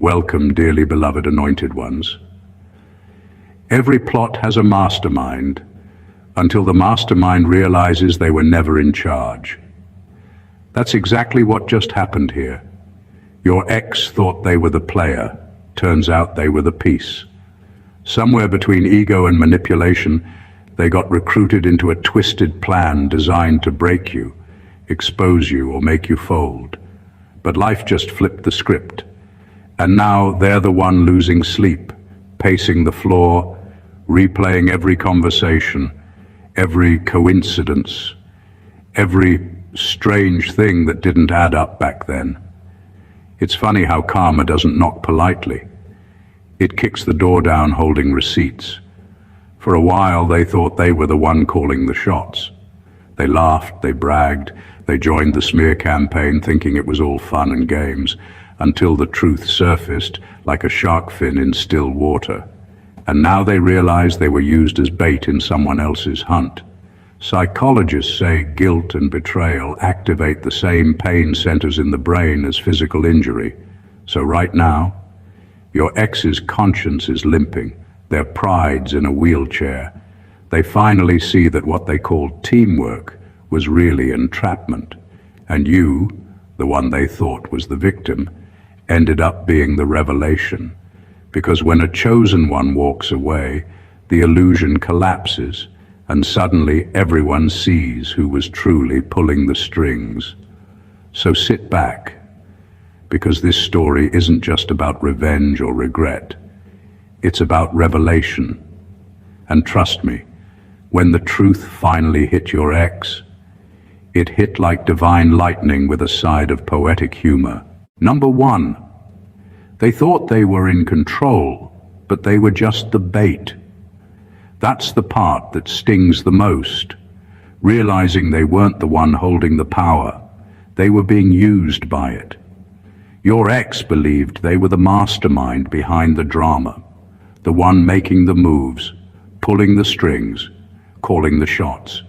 Welcome, dearly beloved anointed ones. Every plot has a mastermind until the mastermind realizes they were never in charge. That's exactly what just happened here. Your ex thought they were the player. Turns out they were the piece. Somewhere between ego and manipulation, they got recruited into a twisted plan designed to break you, expose you, or make you fold. But life just flipped the script. And now they're the one losing sleep, pacing the floor, replaying every conversation, every coincidence, every strange thing that didn't add up back then. It's funny how karma doesn't knock politely. It kicks the door down holding receipts. For a while they thought they were the one calling the shots. They laughed, they bragged, they joined the smear campaign thinking it was all fun and games, until the truth surfaced like a shark fin in still water. And now they realized they were used as bait in someone else's hunt. Psychologists say guilt and betrayal activate the same pain centers in the brain as physical injury. So right now, your ex's conscience is limping. Their pride's in a wheelchair. They finally see that what they called teamwork was really entrapment. And you, the one they thought was the victim, ended up being the revelation. Because when a chosen one walks away, the illusion collapses, and suddenly everyone sees who was truly pulling the strings. So sit back, because this story isn't just about revenge or regret. It's about revelation. And trust me, when the truth finally hit your ex, it hit like divine lightning with a side of poetic humor. Number one, they thought they were in control, but they were just the bait. That's the part that stings the most. Realizing they weren't the one holding the power, they were being used by it. Your ex believed they were the mastermind behind the drama, the one making the moves, pulling the strings, calling the shots.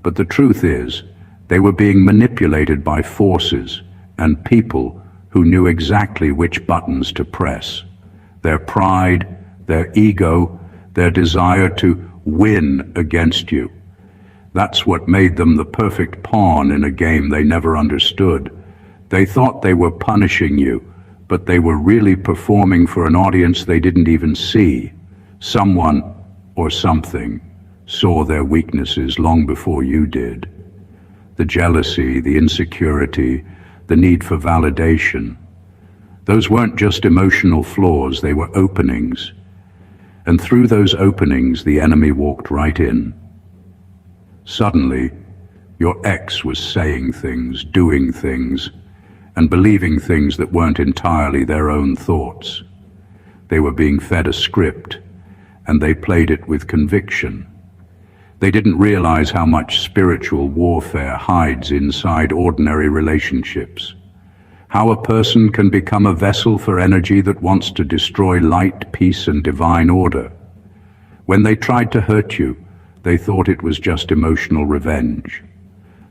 But the truth is, they were being manipulated by forces and people who knew exactly which buttons to press. Their pride, their ego, their desire to win against you. That's what made them the perfect pawn in a game they never understood. They thought they were punishing you, but they were really performing for an audience they didn't even see. Someone or something saw their weaknesses long before you did. The jealousy, the insecurity, the need for validation. Those weren't just emotional flaws, they were openings. And through those openings, the enemy walked right in. Suddenly, your ex was saying things, doing things, and believing things that weren't entirely their own thoughts. They were being fed a script, and they played it with conviction. They didn't realize how much spiritual warfare hides inside ordinary relationships. How a person can become a vessel for energy that wants to destroy light, peace, and divine order. When they tried to hurt you, they thought it was just emotional revenge.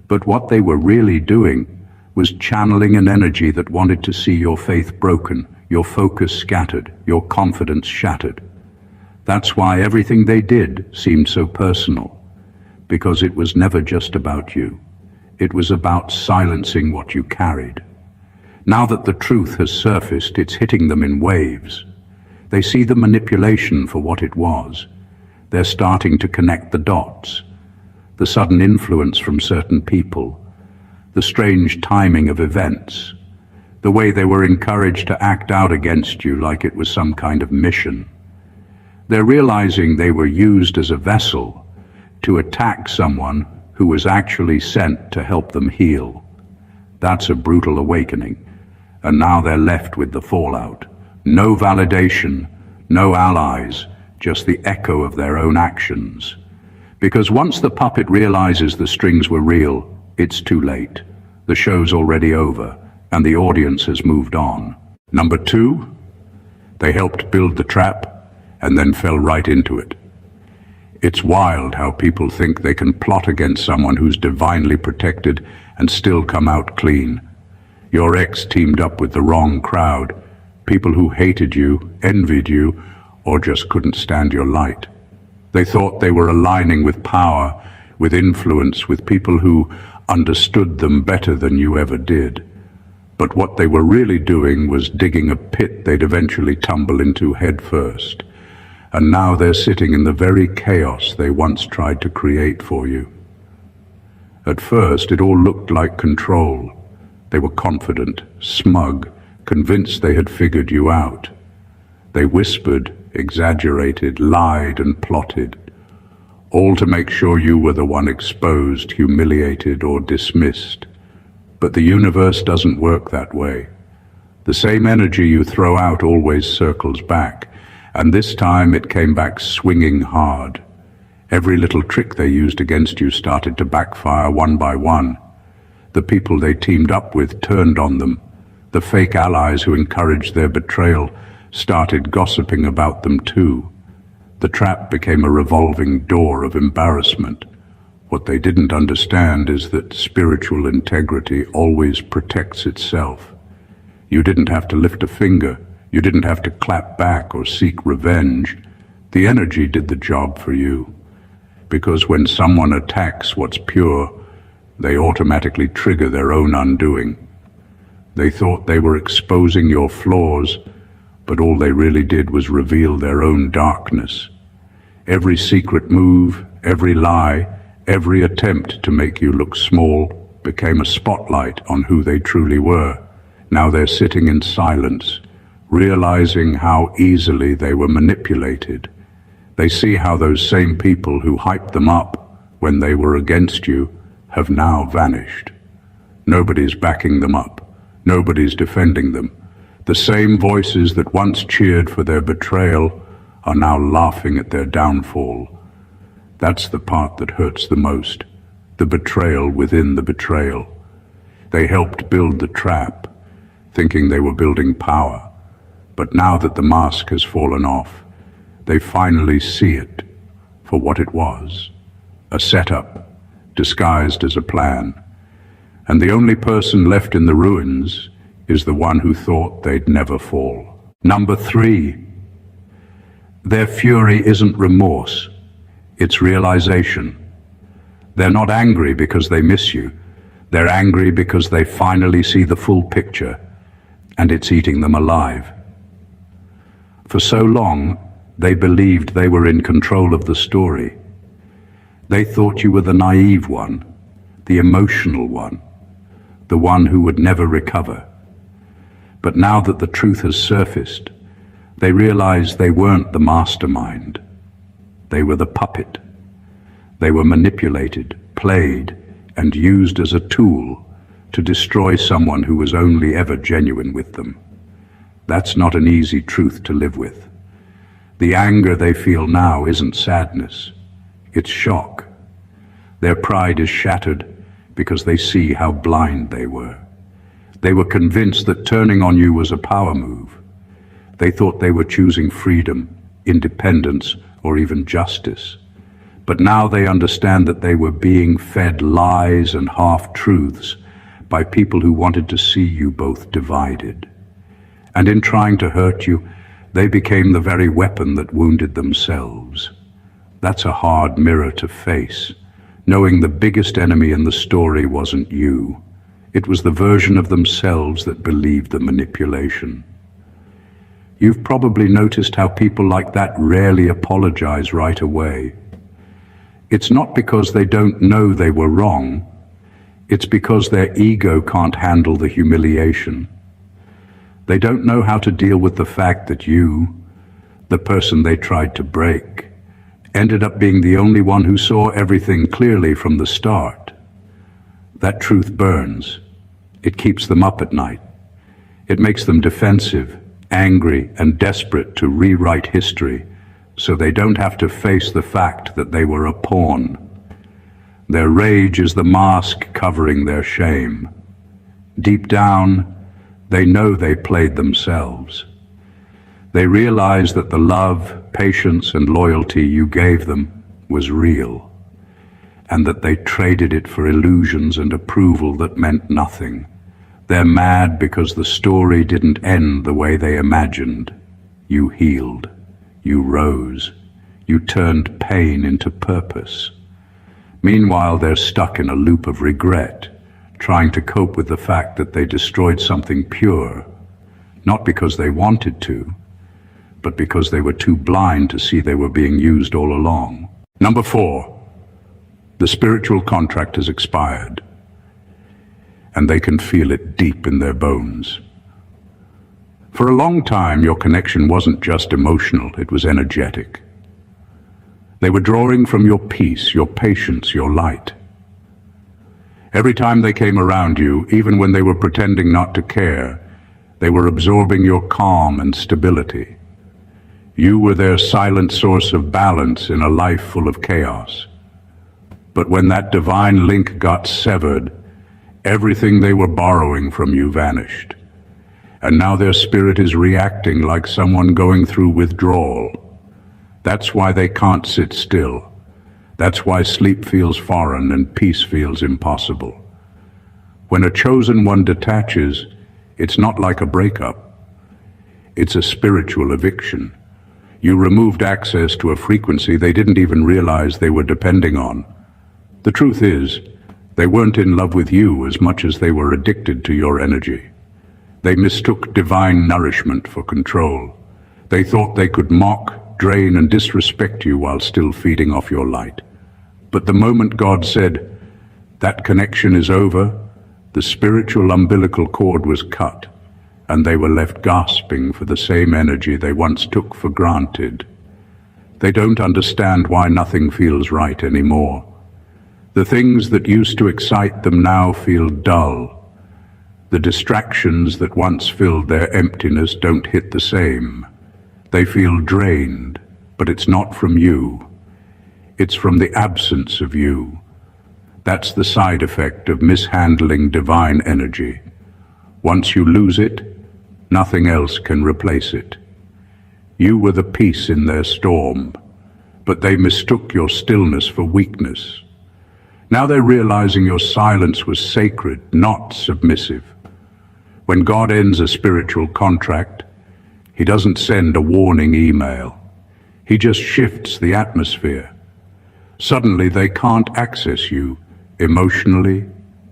But what they were really doing was channeling an energy that wanted to see your faith broken, your focus scattered, your confidence shattered. That's why everything they did seemed so personal, because it was never just about you. It was about silencing what you carried. Now that the truth has surfaced, it's hitting them in waves. They see the manipulation for what it was. They're starting to connect the dots. The sudden influence from certain people, the strange timing of events, the way they were encouraged to act out against you like it was some kind of mission. They're realizing they were used as a vessel to attack someone who was actually sent to help them heal. That's a brutal awakening. And now they're left with the fallout. No validation, no allies, just the echo of their own actions. Because once the puppet realizes the strings were real, it's too late. The show's already over, and the audience has moved on. Number two, they helped build the trap and then fell right into it. It's wild how people think they can plot against someone who's divinely protected and still come out clean. Your ex teamed up with the wrong crowd, People who hated you, envied you, or just couldn't stand your light. They thought they were aligning with power, with influence, with people who understood them better than you ever did. But what they were really doing was digging a pit they'd eventually tumble into head first. And now they're sitting in the very chaos they once tried to create for you. At first, it all looked like control. They were confident, smug, convinced they had figured you out. They whispered, exaggerated, lied and plotted, all to make sure you were the one exposed, humiliated or dismissed. But the universe doesn't work that way. The same energy you throw out always circles back, and this time it came back swinging hard. Every little trick they used against you started to backfire one by one. The people they teamed up with turned on them. The fake allies who encouraged their betrayal started gossiping about them too. The trap became a revolving door of embarrassment. What they didn't understand is that spiritual integrity always protects itself. You didn't have to lift a finger. You didn't have to clap back or seek revenge. The energy did the job for you. Because when someone attacks what's pure, they automatically trigger their own undoing. They thought they were exposing your flaws, but all they really did was reveal their own darkness. Every secret move, every lie, every attempt to make you look small became a spotlight on who they truly were. Now they're sitting in silence, realizing how easily they were manipulated. They see how those same people who hyped them up when they were against you have now vanished. Nobody's backing them up. Nobody's defending them. The same voices that once cheered for their betrayal are now laughing at their downfall. That's the part that hurts the most, the betrayal within the betrayal. They helped build the trap, thinking they were building power. But now that the mask has fallen off, they finally see it for what it was, a setup disguised as a plan. And the only person left in the ruins is the one who thought they'd never fall. Number 3. Their fury isn't remorse, it's realization. They're not angry because they miss you. They're angry because they finally see the full picture, and it's eating them alive. For so long, they believed they were in control of the story. They thought you were the naive one, the emotional one, the one who would never recover. But now that the truth has surfaced, they realized they weren't the mastermind. They were the puppet. They were manipulated, played, and used as a tool to destroy someone who was only ever genuine with them. That's not an easy truth to live with. The anger they feel now isn't sadness, it's shock. Their pride is shattered because they see how blind they were. They were convinced that turning on you was a power move. They thought they were choosing freedom, independence, or even justice. But now they understand that they were being fed lies and half-truths by people who wanted to see you both divided. And in trying to hurt you, they became the very weapon that wounded themselves. That's a hard mirror to face, knowing the biggest enemy in the story wasn't you. It was the version of themselves that believed the manipulation. You've probably noticed how people like that rarely apologize right away. It's not because they don't know they were wrong. It's because their ego can't handle the humiliation. They don't know how to deal with the fact that you, the person they tried to break, ended up being the only one who saw everything clearly from the start. That truth burns. It keeps them up at night. It makes them defensive, angry, and desperate to rewrite history so they don't have to face the fact that they were a pawn. Their rage is the mask covering their shame. Deep down, they know they played themselves. They realize that the love, patience, and loyalty you gave them was real, and that they traded it for illusions and approval that meant nothing. They're mad because the story didn't end the way they imagined. You healed. You rose. You turned pain into purpose. Meanwhile, they're stuck in a loop of regret, trying to cope with the fact that they destroyed something pure, not because they wanted to, but because they were too blind to see they were being used all along. Number 4, the spiritual contract has expired, and they can feel it deep in their bones. For a long time, your connection wasn't just emotional, it was energetic. They were drawing from your peace, your patience, your light. Every time they came around you, even when they were pretending not to care, they were absorbing your calm and stability. You were their silent source of balance in a life full of chaos. But when that divine link got severed, everything they were borrowing from you vanished. And now their spirit is reacting like someone going through withdrawal. That's why they can't sit still. That's why sleep feels foreign and peace feels impossible. When a chosen one detaches, it's not like a breakup. It's a spiritual eviction. You removed access to a frequency they didn't even realize they were depending on. The truth is, they weren't in love with you as much as they were addicted to your energy. They mistook divine nourishment for control. They thought they could mock, drain, and disrespect you while still feeding off your light. But the moment God said, "That connection is over," the spiritual umbilical cord was cut, and they were left gasping for the same energy they once took for granted. They don't understand why nothing feels right anymore. The things that used to excite them now feel dull. The distractions that once filled their emptiness don't hit the same. They feel drained, but it's not from you. It's from the absence of you. That's the side effect of mishandling divine energy. Once you lose it, nothing else can replace it. You were the peace in their storm, but they mistook your stillness for weakness. Now they're realizing your silence was sacred, not submissive. When God ends a spiritual contract, He doesn't send a warning email. He just shifts the atmosphere. Suddenly they can't access you emotionally,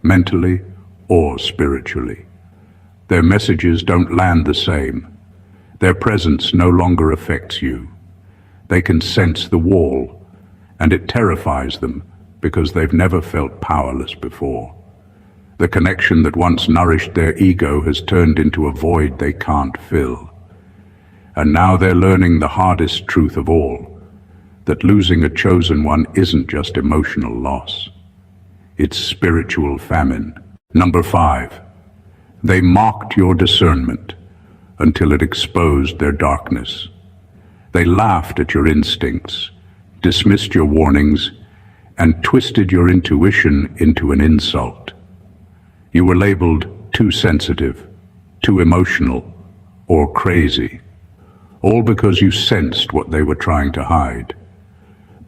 mentally, or spiritually. Their messages don't land the same. Their presence no longer affects you. They can sense the wall, and it terrifies them because they've never felt powerless before. The connection that once nourished their ego has turned into a void they can't fill. And now they're learning the hardest truth of all, that losing a chosen one isn't just emotional loss. It's spiritual famine. Number 5, they mocked your discernment until it exposed their darkness. They laughed at your instincts, dismissed your warnings, and twisted your intuition into an insult. You were labeled too sensitive, too emotional, or crazy, all because you sensed what they were trying to hide.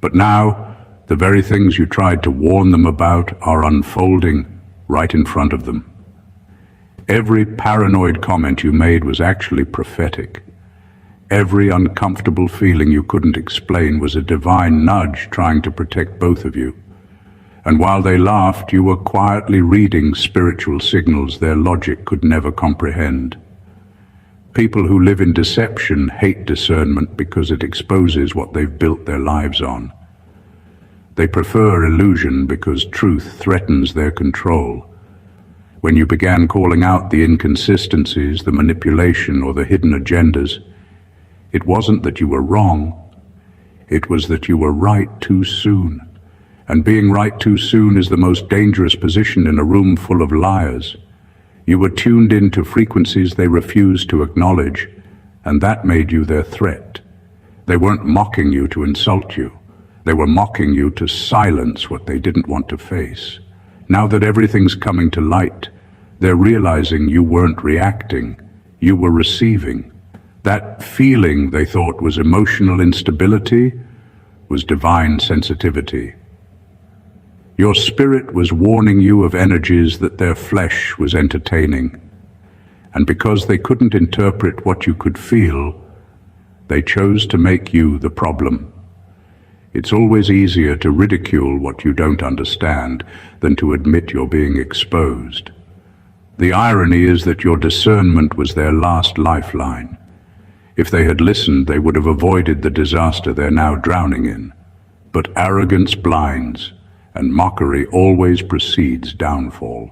But now, the very things you tried to warn them about are unfolding right in front of them. Every paranoid comment you made was actually prophetic. Every uncomfortable feeling you couldn't explain was a divine nudge trying to protect both of you. And while they laughed, you were quietly reading spiritual signals their logic could never comprehend. People who live in deception hate discernment because it exposes what they've built their lives on. They prefer illusion because truth threatens their control. When you began calling out the inconsistencies, the manipulation, or the hidden agendas, it wasn't that you were wrong, it was that you were right too soon. And being right too soon is the most dangerous position in a room full of liars. You were tuned into frequencies they refused to acknowledge, and that made you their threat. They weren't mocking you to insult you. They were mocking you to silence what they didn't want to face. Now that everything's coming to light, they're realizing you weren't reacting, you were receiving. That feeling they thought was emotional instability was divine sensitivity. Your spirit was warning you of energies that their flesh was entertaining. And because they couldn't interpret what you could feel, they chose to make you the problem. It's always easier to ridicule what you don't understand than to admit you're being exposed. The irony is that your discernment was their last lifeline. If they had listened, they would have avoided the disaster they're now drowning in. But arrogance blinds, and mockery always precedes downfall.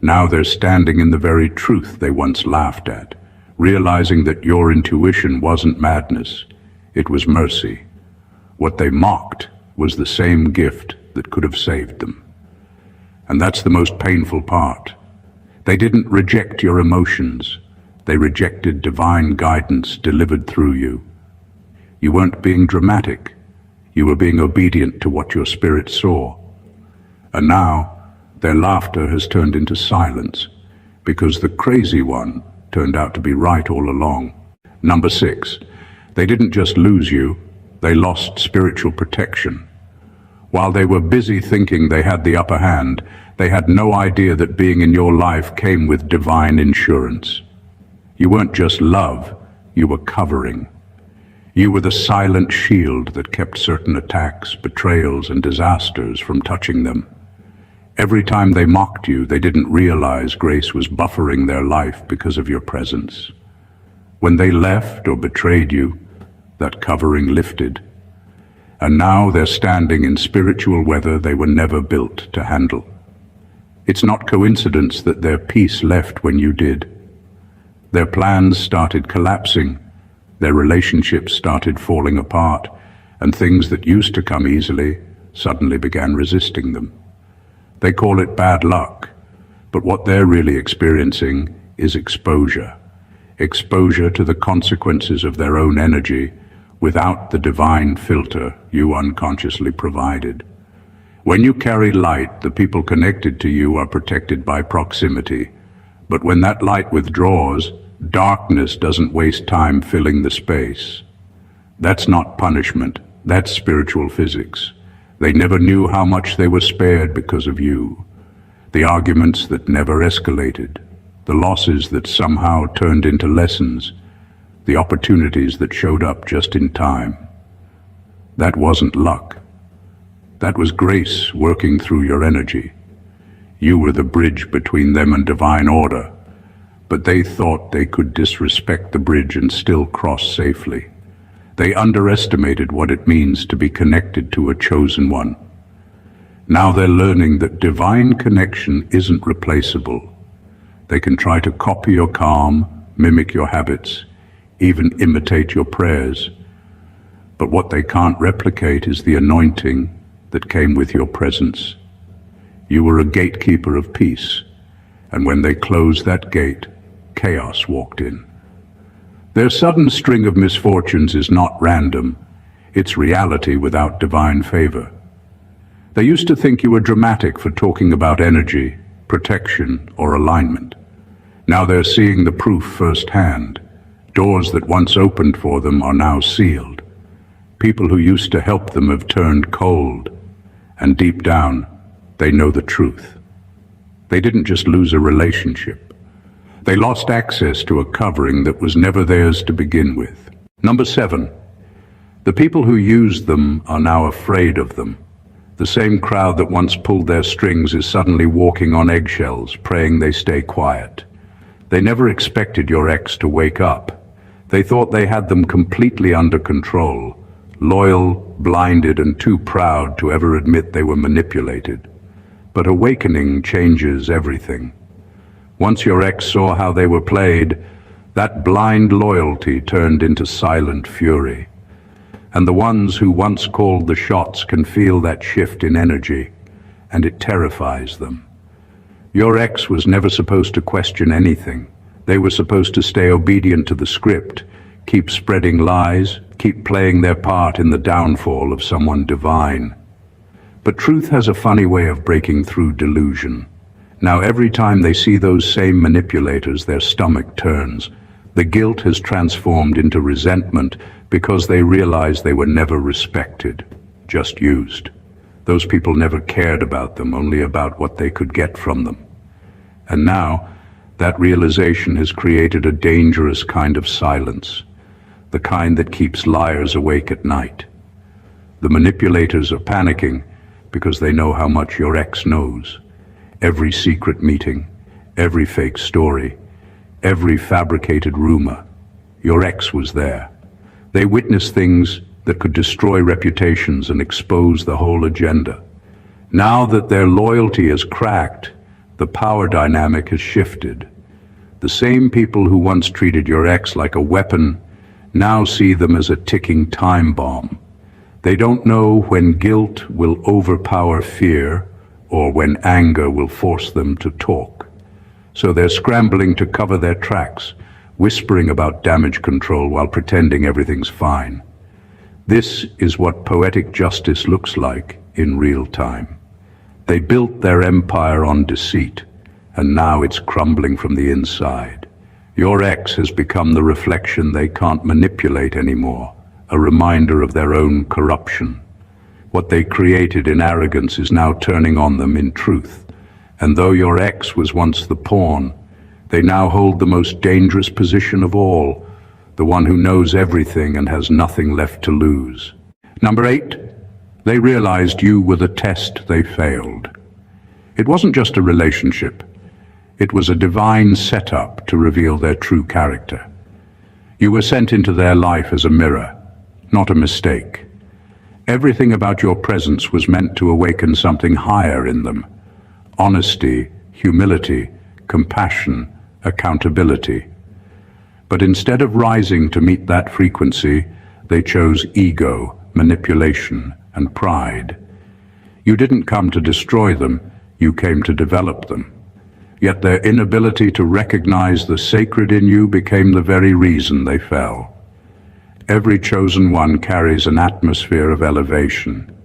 Now they're standing in the very truth they once laughed at, realizing that your intuition wasn't madness, it was mercy. What they mocked was the same gift that could have saved them. And that's the most painful part. They didn't reject your emotions. They rejected divine guidance delivered through you. You weren't being dramatic. You were being obedient to what your spirit saw. And now, their laughter has turned into silence, because the crazy one turned out to be right all along. Number 6, they didn't just lose you, they lost spiritual protection. While they were busy thinking they had the upper hand, they had no idea that being in your life came with divine insurance. You weren't just love, you were covering. You were the silent shield that kept certain attacks, betrayals, and disasters from touching them. Every time they mocked you, they didn't realize grace was buffering their life because of your presence. When they left or betrayed you, that covering lifted. And now they're standing in spiritual weather they were never built to handle. It's not coincidence that their peace left when you did. Their plans started collapsing, their relationships started falling apart, and things that used to come easily suddenly began resisting them. They call it bad luck, but what they're really experiencing is exposure. Exposure to the consequences of their own energy without the divine filter you unconsciously provided. When you carry light, the people connected to you are protected by proximity. But when that light withdraws, darkness doesn't waste time filling the space. That's not punishment, that's spiritual physics. They never knew how much they were spared because of you. The arguments that never escalated, the losses that somehow turned into lessons, the opportunities that showed up just in time. That wasn't luck. That was grace working through your energy. You were the bridge between them and divine order, but they thought they could disrespect the bridge and still cross safely. They underestimated what it means to be connected to a chosen one. Now they're learning that divine connection isn't replaceable. They can try to copy your calm, mimic your habits, even imitate your prayers. But what they can't replicate is the anointing that came with your presence. You were a gatekeeper of peace, and when they closed that gate, chaos walked in. Their sudden string of misfortunes is not random, it's reality without divine favor. They used to think you were dramatic for talking about energy, protection, or alignment. Now they're seeing the proof firsthand. Doors that once opened for them are now sealed. People who used to help them have turned cold, and deep down, they know the truth. They didn't just lose a relationship. They lost access to a covering that was never theirs to begin with. Number 7, the people who used them are now afraid of them. The same crowd that once pulled their strings is suddenly walking on eggshells, praying they stay quiet. They never expected your ex to wake up. They thought they had them completely under control, loyal, blinded, and too proud to ever admit they were manipulated. But awakening changes everything. Once your ex saw how they were played, that blind loyalty turned into silent fury. And the ones who once called the shots can feel that shift in energy, and it terrifies them. Your ex was never supposed to question anything. They were supposed to stay obedient to the script, keep spreading lies, keep playing their part in the downfall of someone divine. But truth has a funny way of breaking through delusion. Now every time they see those same manipulators, their stomach turns. The guilt has transformed into resentment because they realize they were never respected, just used. Those people never cared about them, only about what they could get from them. And now, that realization has created a dangerous kind of silence, the kind that keeps liars awake at night. The manipulators are panicking because they know how much your ex knows. Every secret meeting, every fake story, every fabricated rumor. Your ex was there. They witnessed things that could destroy reputations and expose the whole agenda. Now that their loyalty is cracked, the power dynamic has shifted. The same people who once treated your ex like a weapon now see them as a ticking time bomb. They don't know when guilt will overpower fear or when anger will force them to talk. So they're scrambling to cover their tracks, whispering about damage control while pretending everything's fine. This is what poetic justice looks like in real time. They built their empire on deceit, and now it's crumbling from the inside. Your ex has become the reflection they can't manipulate anymore, a reminder of their own corruption. What they created in arrogance is now turning on them in truth. And though your ex was once the pawn, they now hold the most dangerous position of all, the one who knows everything and has nothing left to lose. Number 8, they realized you were the test they failed. It wasn't just a relationship. It was a divine setup to reveal their true character. You were sent into their life as a mirror, not a mistake. Everything about your presence was meant to awaken something higher in them. Honesty, humility, compassion, accountability. But instead of rising to meet that frequency, they chose ego, manipulation, and pride. You didn't come to destroy them, you came to develop them. Yet their inability to recognize the sacred in you became the very reason they fell. Every chosen one carries an atmosphere of elevation.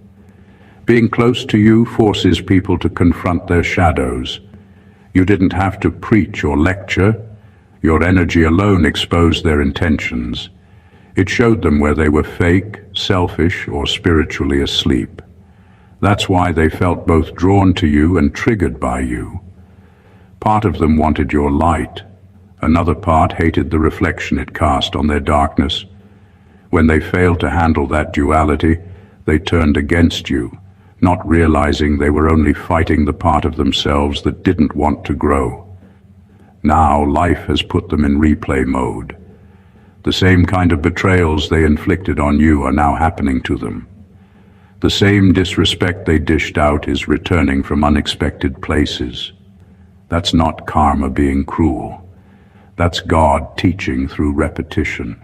Being close to you forces people to confront their shadows. You didn't have to preach or lecture. Your energy alone exposed their intentions. It showed them where they were fake, selfish, or spiritually asleep. That's why they felt both drawn to you and triggered by you. Part of them wanted your light. Another part hated the reflection it cast on their darkness. When they failed to handle that duality, they turned against you, not realizing they were only fighting the part of themselves that didn't want to grow. Now life has put them in replay mode. The same kind of betrayals they inflicted on you are now happening to them. The same disrespect they dished out is returning from unexpected places. That's not karma being cruel. That's God teaching through repetition.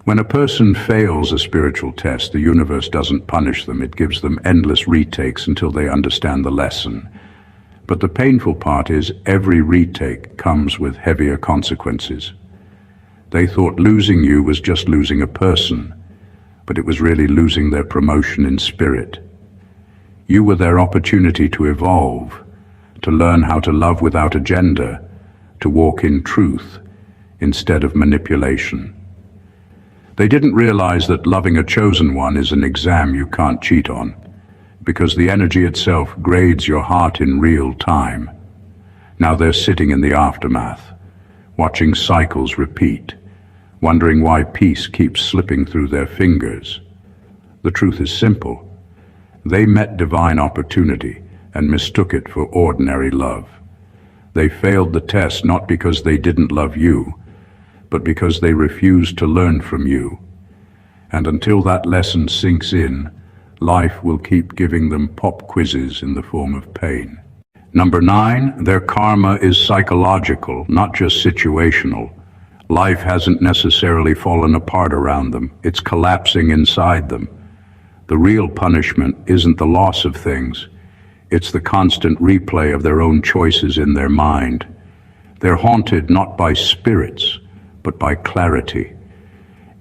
When a person fails a spiritual test, the universe doesn't punish them. It gives them endless retakes until they understand the lesson. But the painful part is every retake comes with heavier consequences. They thought losing you was just losing a person, but it was really losing their promotion in spirit. You were their opportunity to evolve, to learn how to love without agenda, to walk in truth instead of manipulation. They didn't realize that loving a chosen one is an exam you can't cheat on, because the energy itself grades your heart in real time. Now they're sitting in the aftermath, watching cycles repeat, wondering why peace keeps slipping through their fingers. The truth is simple. They met divine opportunity and mistook it for ordinary love. They failed the test not because they didn't love you, but because they refused to learn from you. And until that lesson sinks in, life will keep giving them pop quizzes in the form of pain. Number 9, their karma is psychological, not just situational. Life hasn't necessarily fallen apart around them. It's collapsing inside them. The real punishment isn't the loss of things. It's the constant replay of their own choices in their mind. They're haunted not by spirits, but by clarity.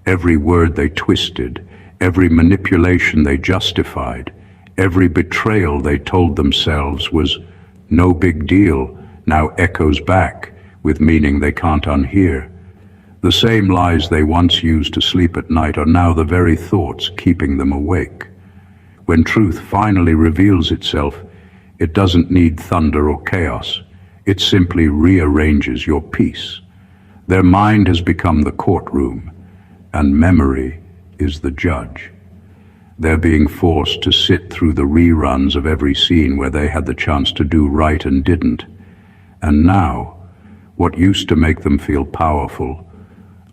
Every word they twisted, every manipulation they justified, every betrayal they told themselves was no big deal now echoes back with meaning they can't unhear. The same lies they once used to sleep at night are now the very thoughts keeping them awake. When truth finally reveals itself, it doesn't need thunder or chaos. It simply rearranges your peace. Their mind has become the courtroom, and memory is the judge. They're being forced to sit through the reruns of every scene where they had the chance to do right and didn't. And now, what used to make them feel powerful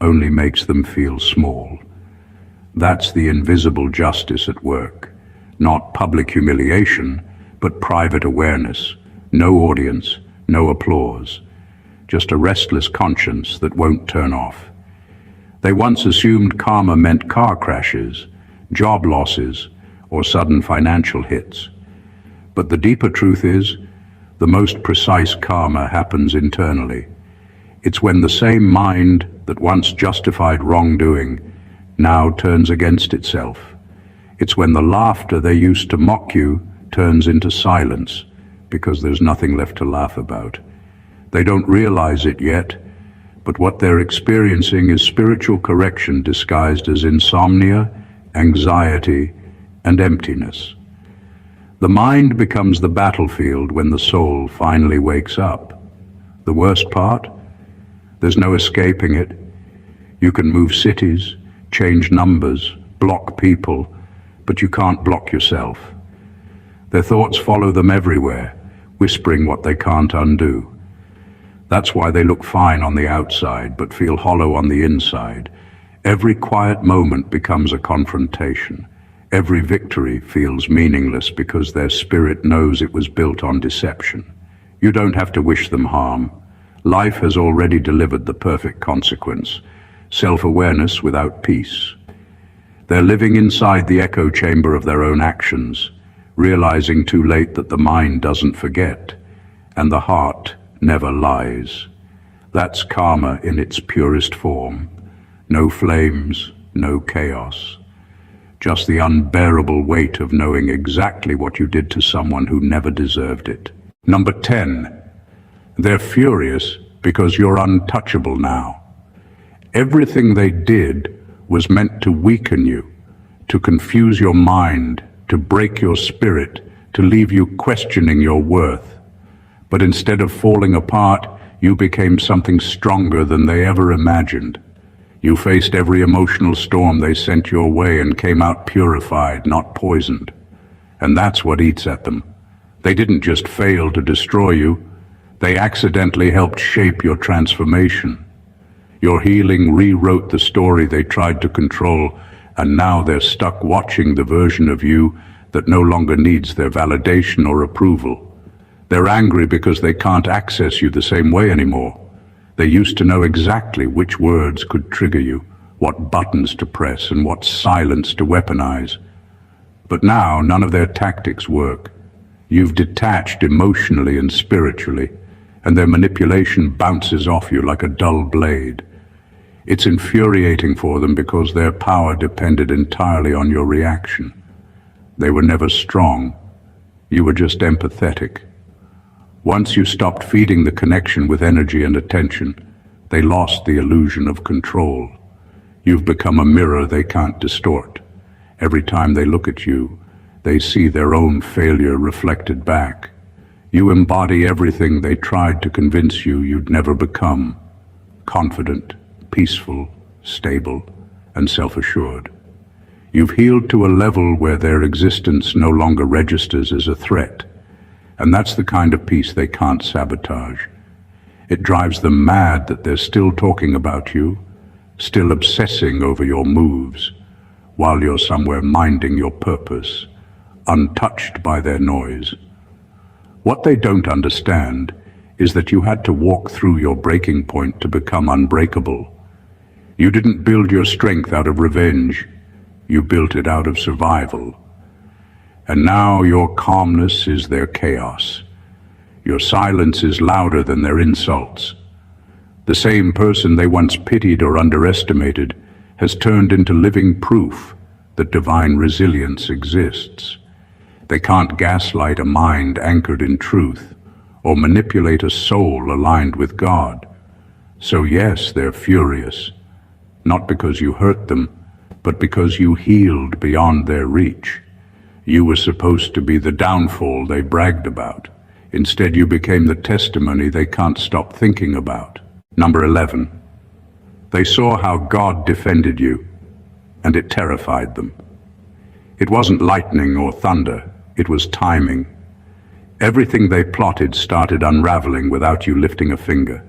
only makes them feel small. That's the invisible justice at work. Not public humiliation, but private awareness. No audience, no applause. Just a restless conscience that won't turn off. They once assumed karma meant car crashes, job losses, or sudden financial hits. But the deeper truth is, the most precise karma happens internally. It's when the same mind that once justified wrongdoing now turns against itself. It's when the laughter they used to mock you turns into silence because there's nothing left to laugh about. They don't realize it yet, but what they're experiencing is spiritual correction disguised as insomnia, anxiety, and emptiness. The mind becomes the battlefield when the soul finally wakes up. The worst part? There's no escaping it. You can move cities, change numbers, block people, but you can't block yourself. Their thoughts follow them everywhere, whispering what they can't undo. That's why they look fine on the outside, but feel hollow on the inside. Every quiet moment becomes a confrontation. Every victory feels meaningless because their spirit knows it was built on deception. You don't have to wish them harm. Life has already delivered the perfect consequence. Self-awareness without peace. They're living inside the echo chamber of their own actions, realizing too late that the mind doesn't forget, and the heart never lies. That's karma in its purest form. No flames, no chaos. Just the unbearable weight of knowing exactly what you did to someone who never deserved it. Number 10. They're furious because you're untouchable now. Everything they did was meant to weaken you, to confuse your mind, to break your spirit, to leave you questioning your worth. But instead of falling apart, you became something stronger than they ever imagined. You faced every emotional storm they sent your way and came out purified, not poisoned. And that's what eats at them. They didn't just fail to destroy you, they accidentally helped shape your transformation. Your healing rewrote the story they tried to control, and now they're stuck watching the version of you that no longer needs their validation or approval. They're angry because they can't access you the same way anymore. They used to know exactly which words could trigger you, what buttons to press, and what silence to weaponize. But now none of their tactics work. You've detached emotionally and spiritually, and their manipulation bounces off you like a dull blade. It's infuriating for them because their power depended entirely on your reaction. They were never strong. You were just empathetic. Once you stopped feeding the connection with energy and attention, they lost the illusion of control. You've become a mirror they can't distort. Every time they look at you, they see their own failure reflected back. You embody everything they tried to convince you you'd never become. Confident, peaceful, stable, and self-assured. You've healed to a level where their existence no longer registers as a threat. And that's the kind of peace they can't sabotage. It drives them mad that they're still talking about you, still obsessing over your moves, while you're somewhere minding your purpose, untouched by their noise. What they don't understand is that you had to walk through your breaking point to become unbreakable. You didn't build your strength out of revenge, you built it out of survival. And now your calmness is their chaos. Your silence is louder than their insults. The same person they once pitied or underestimated has turned into living proof that divine resilience exists. They can't gaslight a mind anchored in truth or manipulate a soul aligned with God. So yes, they're furious, not because you hurt them, but because you healed beyond their reach. You were supposed to be the downfall they bragged about. Instead, you became the testimony they can't stop thinking about. Number 11. They saw how God defended you, and it terrified them. It wasn't lightning or thunder, it was timing. Everything they plotted started unraveling without you lifting a finger.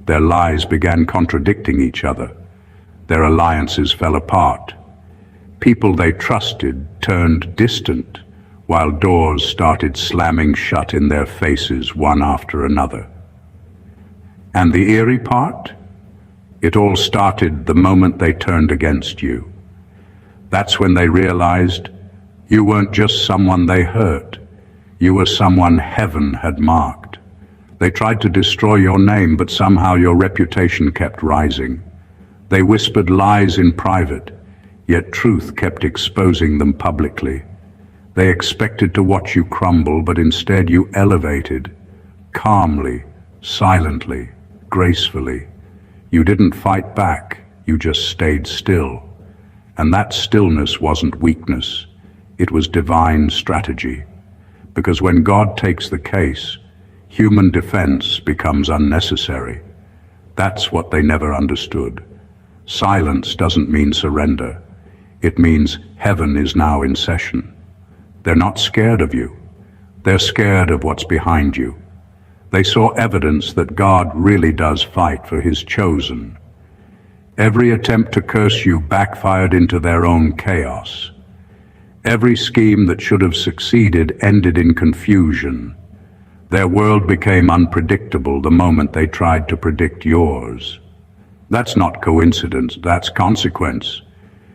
Their lies began contradicting each other. Their alliances fell apart. People they trusted turned distant, while doors started slamming shut in their faces one after another. And the eerie part? It all started the moment they turned against you. That's when they realized you weren't just someone they hurt. You were someone heaven had marked. They tried to destroy your name, but somehow your reputation kept rising. They whispered lies in private, yet truth kept exposing them publicly. They expected to watch you crumble, but instead you elevated, calmly, silently, gracefully. You didn't fight back, you just stayed still. And that stillness wasn't weakness, it was divine strategy. Because when God takes the case, human defense becomes unnecessary. That's what they never understood. Silence doesn't mean surrender. It means heaven is now in session. They're not scared of you. They're scared of what's behind you. They saw evidence that God really does fight for his chosen. Every attempt to curse you backfired into their own chaos. Every scheme that should have succeeded ended in confusion. Their world became unpredictable the moment they tried to predict yours. That's not coincidence, that's consequence.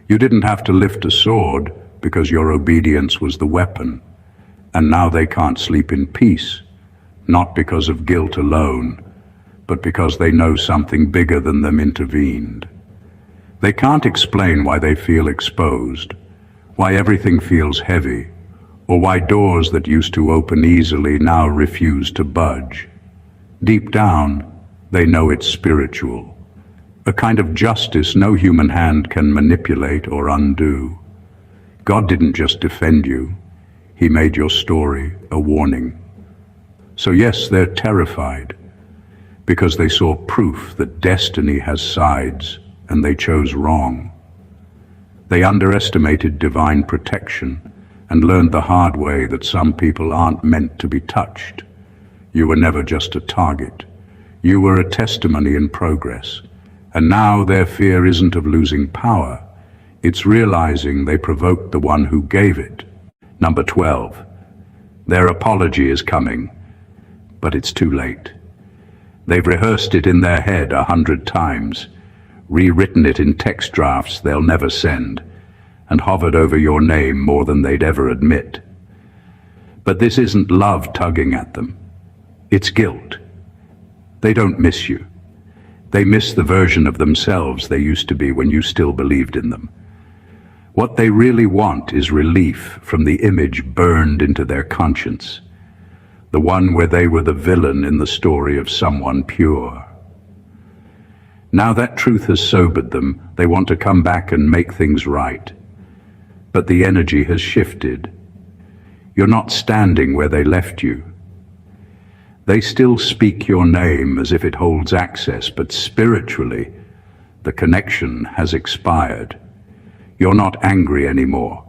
You didn't have to lift a sword because your obedience was the weapon. And now they can't sleep in peace, not because of guilt alone, but because they know something bigger than them intervened. They can't explain why they feel exposed, why everything feels heavy, or why doors that used to open easily now refuse to budge. Deep down, they know it's spiritual, a kind of justice no human hand can manipulate or undo. God didn't just defend you, he made your story a warning. So yes, they're terrified, because they saw proof that destiny has sides, and they chose wrong. They underestimated divine protection and learned the hard way that some people aren't meant to be touched. You were never just a target. You were a testimony in progress. And now their fear isn't of losing power. It's realizing they provoked the one who gave it. Number 12. Their apology is coming, but it's too late. They've rehearsed it in their head 100 times, rewritten it in text drafts they'll never send, and hovered over your name more than they'd ever admit. But this isn't love tugging at them. It's guilt. They don't miss you. They miss the version of themselves they used to be when you still believed in them. What they really want is relief from the image burned into their conscience, the one where they were the villain in the story of someone pure. Now that truth has sobered them, they want to come back and make things right. But the energy has shifted. You're not standing where they left you. They still speak your name as if it holds access, but spiritually, the connection has expired. You're not angry anymore,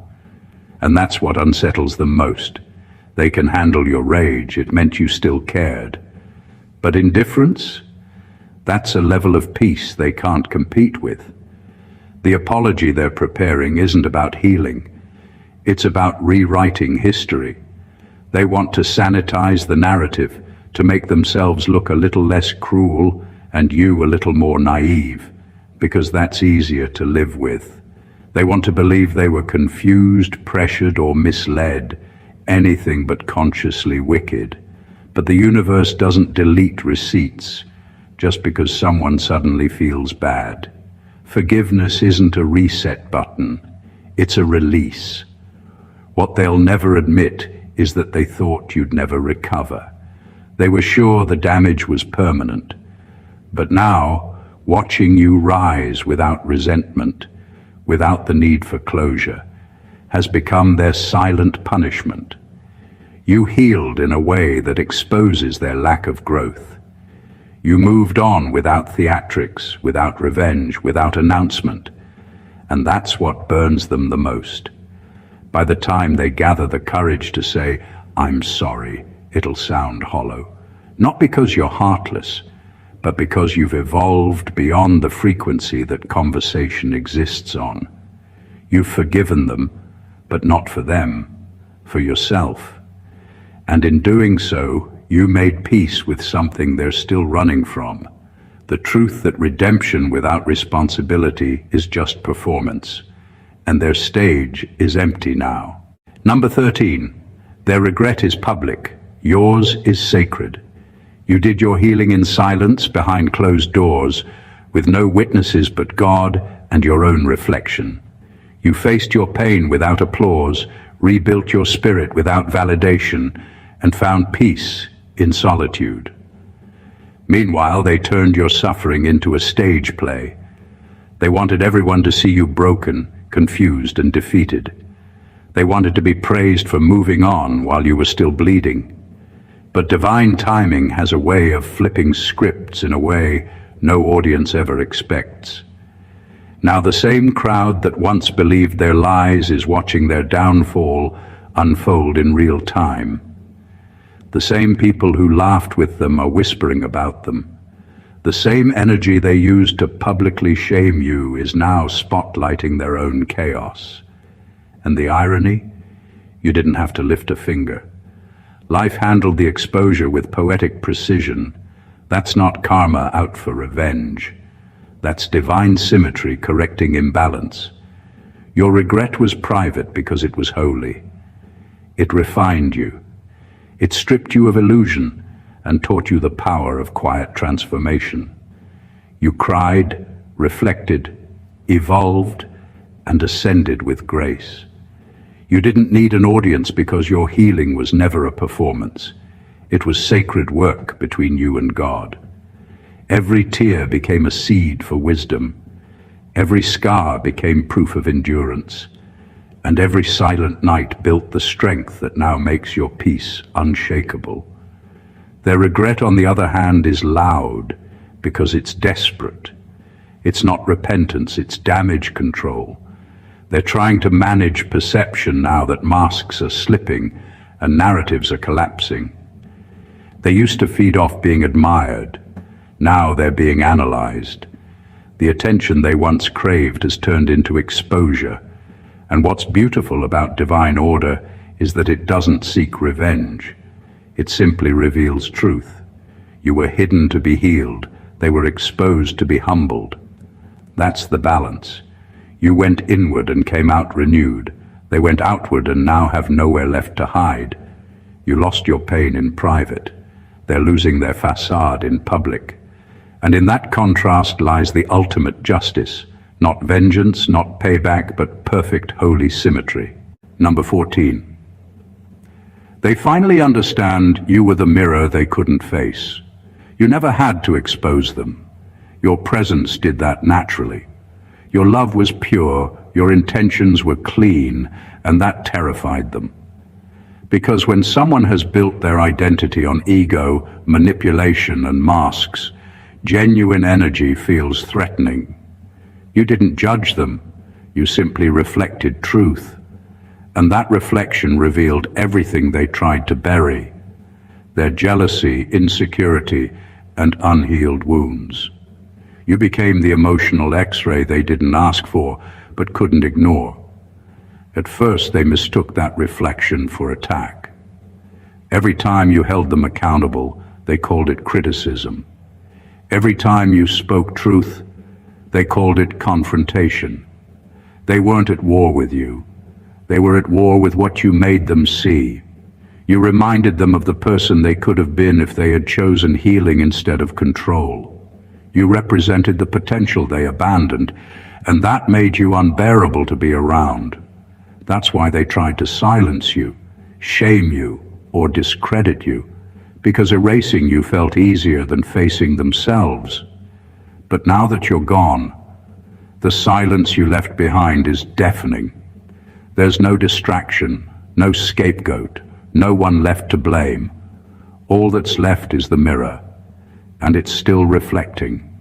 and that's what unsettles them most. They can handle your rage, it meant you still cared. But indifference? That's a level of peace they can't compete with. The apology they're preparing isn't about healing. It's about rewriting history. They want to sanitize the narrative, to make themselves look a little less cruel and you a little more naive, because that's easier to live with. They want to believe they were confused, pressured, or misled, anything but consciously wicked. But the universe doesn't delete receipts just because someone suddenly feels bad. Forgiveness isn't a reset button, it's a release. What they'll never admit is that they thought you'd never recover. They were sure the damage was permanent. But now, watching you rise without resentment, without the need for closure, has become their silent punishment. You healed in a way that exposes their lack of growth. You moved on without theatrics, without revenge, without announcement. And that's what burns them the most. By the time they gather the courage to say, "I'm sorry," it'll sound hollow. Not because you're heartless, but because you've evolved beyond the frequency that conversation exists on. You've forgiven them, but not for them, for yourself. And in doing so, you made peace with something they're still running from. The truth that redemption without responsibility is just performance, and their stage is empty now. Number 13, their regret is public, yours is sacred. You did your healing in silence behind closed doors, with no witnesses but God and your own reflection. You faced your pain without applause, rebuilt your spirit without validation, and found peace in solitude. Meanwhile, they turned your suffering into a stage play. They wanted everyone to see you broken, confused, and defeated. They wanted to be praised for moving on while you were still bleeding. But divine timing has a way of flipping scripts in a way no audience ever expects. Now the same crowd that once believed their lies is watching their downfall unfold in real time. The same people who laughed with them are whispering about them. The same energy they used to publicly shame you is now spotlighting their own chaos. And the irony? You didn't have to lift a finger. Life handled the exposure with poetic precision. That's not karma out for revenge. That's divine symmetry correcting imbalance. Your regret was private because it was holy. It refined you. It stripped you of illusion and taught you the power of quiet transformation. You cried, reflected, evolved, and ascended with grace. You didn't need an audience because your healing was never a performance. It was sacred work between you and God. Every tear became a seed for wisdom. Every scar became proof of endurance. And every silent night built the strength that now makes your peace unshakable. Their regret, on the other hand, is loud because it's desperate. It's not repentance, it's damage control. They're trying to manage perception now that masks are slipping and narratives are collapsing. They used to feed off being admired. Now they're being analyzed. The attention they once craved has turned into exposure. And what's beautiful about divine order is that it doesn't seek revenge. It simply reveals truth. You were hidden to be healed. They were exposed to be humbled. That's the balance. You went inward and came out renewed. They went outward and now have nowhere left to hide. You lost your pain in private. They're losing their facade in public. And in that contrast lies the ultimate justice. Not vengeance, not payback, but perfect holy symmetry. Number 14. They finally understand you were the mirror they couldn't face. You never had to expose them. Your presence did that naturally. Your love was pure, your intentions were clean, and that terrified them. Because when someone has built their identity on ego, manipulation, and masks, genuine energy feels threatening. You didn't judge them, you simply reflected truth. And that reflection revealed everything they tried to bury, their jealousy, insecurity, and unhealed wounds. You became the emotional X-ray they didn't ask for, but couldn't ignore. At first, they mistook that reflection for attack. Every time you held them accountable, they called it criticism. Every time you spoke truth, they called it confrontation. They weren't at war with you. They were at war with what you made them see. You reminded them of the person they could have been if they had chosen healing instead of control. You represented the potential they abandoned, and that made you unbearable to be around. That's why they tried to silence you, shame you, or discredit you, because erasing you felt easier than facing themselves. But now that you're gone, the silence you left behind is deafening. There's no distraction, no scapegoat, no one left to blame. All that's left is the mirror, and it's still reflecting.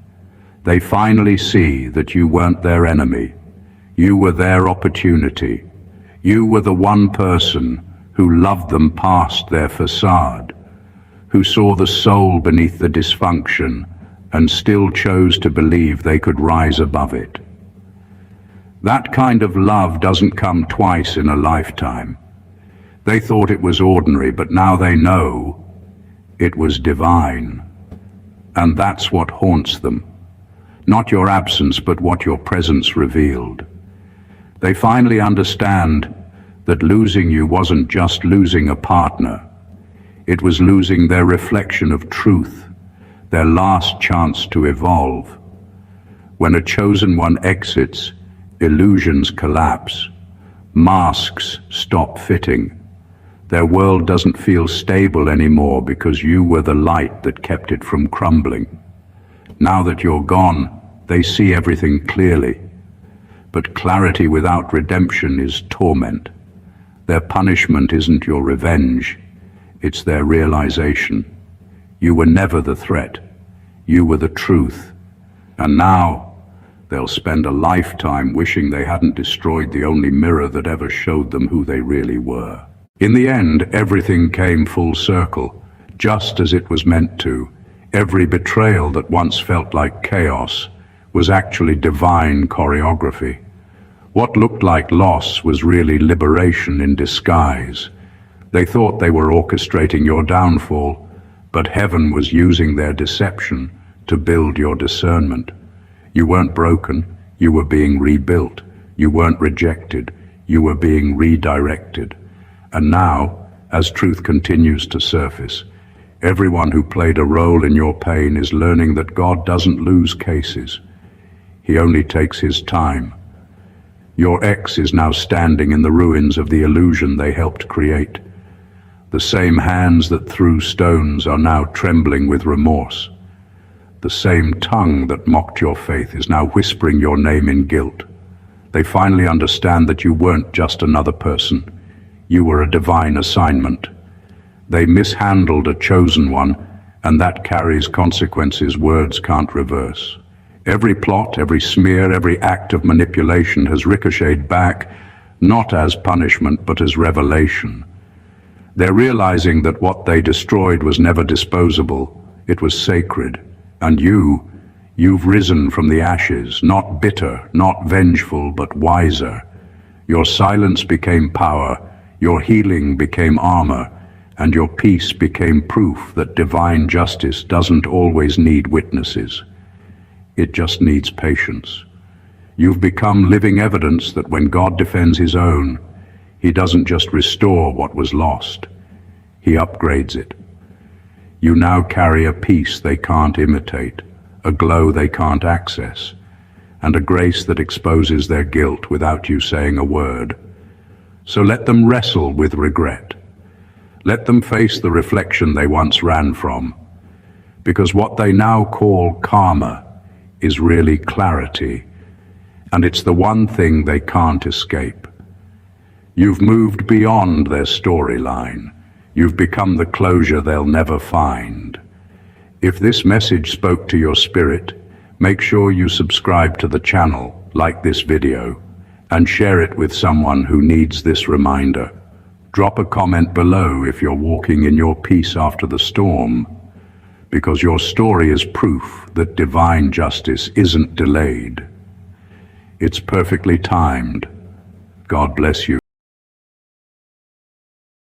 They finally see that you weren't their enemy. You were their opportunity. You were the one person who loved them past their facade, who saw the soul beneath the dysfunction and still chose to believe they could rise above it. That kind of love doesn't come twice in a lifetime. They thought it was ordinary, but now they know it was divine. And that's what haunts them. Not your absence, but what your presence revealed. They finally understand that losing you wasn't just losing a partner. It was losing their reflection of truth, their last chance to evolve. When a chosen one exits, illusions collapse. Masks stop fitting. Their world doesn't feel stable anymore because you were the light that kept it from crumbling. Now that you're gone, they see everything clearly. But clarity without redemption is torment. Their punishment isn't your revenge, it's their realization. You were never the threat. You were the truth. And now, they'll spend a lifetime wishing they hadn't destroyed the only mirror that ever showed them who they really were. In the end, everything came full circle, just as it was meant to. Every betrayal that once felt like chaos was actually divine choreography. What looked like loss was really liberation in disguise. They thought they were orchestrating your downfall, but heaven was using their deception to build your discernment. You weren't broken, you were being rebuilt. You weren't rejected, you were being redirected. And now, as truth continues to surface, everyone who played a role in your pain is learning that God doesn't lose cases. He only takes his time. Your ex is now standing in the ruins of the illusion they helped create. The same hands that threw stones are now trembling with remorse. The same tongue that mocked your faith is now whispering your name in guilt. They finally understand that you weren't just another person. You were a divine assignment. They mishandled a chosen one, and that carries consequences words can't reverse. Every plot, every smear, every act of manipulation has ricocheted back, not as punishment, but as revelation. They're realizing that what they destroyed was never disposable, it was sacred. And you've risen from the ashes, not bitter, not vengeful, but wiser. Your silence became power, your healing became armor, and your peace became proof that divine justice doesn't always need witnesses. It just needs patience. You've become living evidence that when God defends his own, he doesn't just restore what was lost, he upgrades it. You now carry a peace they can't imitate, a glow they can't access, and a grace that exposes their guilt without you saying a word. So let them wrestle with regret. Let them face the reflection they once ran from, because what they now call karma is really clarity, and it's the one thing they can't escape. You've moved beyond their storyline. You've become the closure they'll never find. If this message spoke to your spirit, make sure you subscribe to the channel, like this video, and share it with someone who needs this reminder. Drop a comment below if you're walking in your peace after the storm, because your story is proof that divine justice isn't delayed. It's perfectly timed. God bless you.